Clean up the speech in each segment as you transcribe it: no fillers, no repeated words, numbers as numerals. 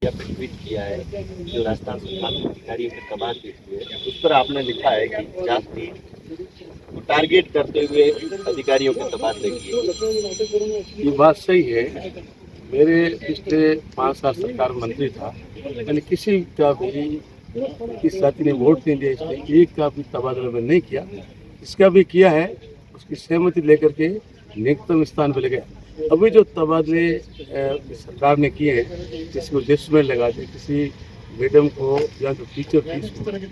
Media पे tweet किया है जो राजस्थान सरकार के अधिकारियों के तबादले हुए हैं, उस पर आपने लिखा है कि जाति को टारगेट करते हुए अधिकारियों के तबादले किए। ये बात सही है। मेरे पिछले 5 साल सरकार मंत्री था, मैंने किसी का भी किस जाति ने वोट नहीं दिया, इसलिए एक का भी तबादला मैंने नहीं किया। इसका भी किया है, उसकी सहमति लेकर के नियुक्तम स्थान पर ले गया। अभी जो तबादले सरकार ने किए हैं, किसी को लिस्ट में लगा दिया, किसी मैडम को या जो टीचर की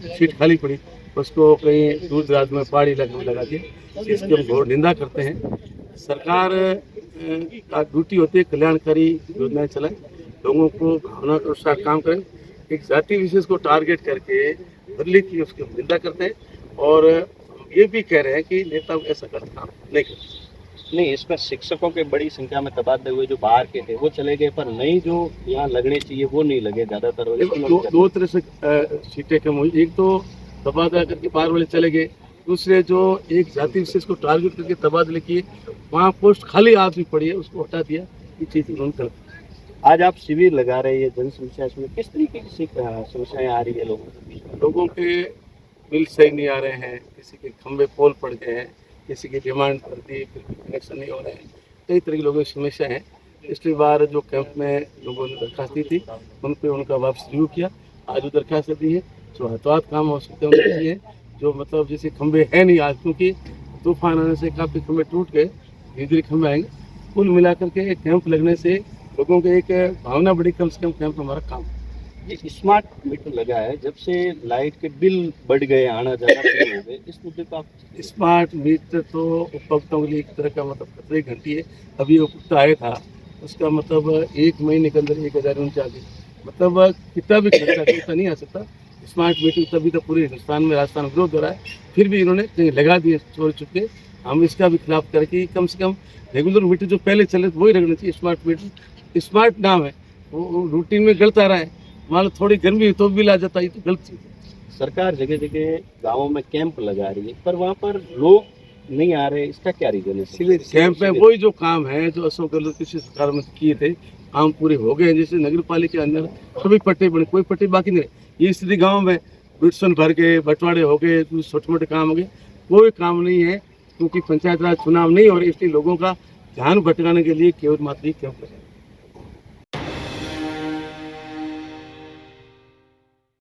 सीट खाली पड़ी उसको कहीं दूर दराज में पहाड़ी इलाके में लगा दिया, इसकी हम घोर निंदा करते हैं। सरकार का ड्यूटी होती है कल्याणकारी योजनाएं चलाएं, लोगों को भावना के अनुसार काम करें। एक जाति विशेष को टारगेट करके बदली की उसकी हम निंदा करते हैं और ये भी कह रहे हैं कि नेता ऐसा गलत काम नहीं करते। नहीं, इसमें शिक्षकों के बड़ी संख्या में तबादले हुए, जो बाहर के थे वो चले गए, पर नहीं जो यहाँ लगने चाहिए वो नहीं लगे ज़्यादातर। दो तरह से सीटें कम हुई। एक तो तबादला करके बाहर वाले चले गए, दूसरे जो एक जाति विशेष को टारगेट करके तबादले किए, वहाँ पोस्ट खाली आदमी पड़ी है उसको हटा दिया। ये चीज़ उन्होंने कर। आज आप शिविर लगा रहे हैं जन समस्या, इसमें किस तरीके की समस्याएं आ रही है लोगों के बिल सही नहीं आ रहे हैं, किसी के खंभे पोल पड़ गए हैं, किसी की डिमांड कर दी फिर कनेक्शन नहीं हो रहे हैं, कई तरह की लोगों की समस्या है। पिछली बार जो कैंप में लोगों ने दरखास्त दी थी उन पर उनका वापस रिव्यू किया, आज वो दरखास्त दी है जो हथवात काम हो सकते हैं, जो मतलब जैसे खंभे हैं नहीं आज, क्योंकि तूफान आने से काफ़ी खंभे टूट गए, धीरे धीरे खंभे आएंगे। कुल मिलाकर के एक कैंप लगने से लोगों को एक भावना बड़ी, कम से कम कैंप हमारा काम। ये स्मार्ट मीटर लगा है, जब से लाइट के बिल बढ़ गए, आना जाना शुरू हो गए, इस मुद्दे पर आप? स्मार्ट मीटर तो उपभोक्ताओं के लिए एक तरह का मतलब खतरे की घंटी है। अभी उपभोक्ता आया था, उसका मतलब 1 महीने के अंदर 1049, मतलब कितना भी खर्चा कितना नहीं आ सकता। स्मार्ट मीटर तभी तो पूरे हिंदुस्तान में राजस्थान विरोध हो रहा है, फिर भी इन्होंने कहीं लगा दिए चोर चुपके। हम इसका भी खिलाफ करके कम से कम रेगुलर मीटर जो पहले चले वही रखना चाहिए। स्मार्ट मीटर स्मार्ट नाम है, वो रूटीन में गलत आ रहा है, मान लो थोड़ी गर्मी तो बिल आ जाता है, तो गलत चीज़ है। सरकार जगह जगह गाँवों में कैंप लगा रही है, पर वहाँ पर लोग नहीं आ रहे, इसका क्या रीजन है? कैंप में वही जो काम है जो अशोक गहलोत किसी सरकार में किए थे, काम पूरे हो गए। जैसे नगर पालिका के अंदर सभी पट्टे बने, कोई पट्टे बाकी नहीं रहे। ये स्थिति गाँव में बिटसन भर गए, बंटवारे हो गए, छोटे मोटे काम हो गए, कोई काम नहीं है, क्योंकि पंचायत राज चुनाव नहीं हो रहे, इसलिए लोगों का ध्यान भटकाने के लिए केवल मात्र कैंप लगा।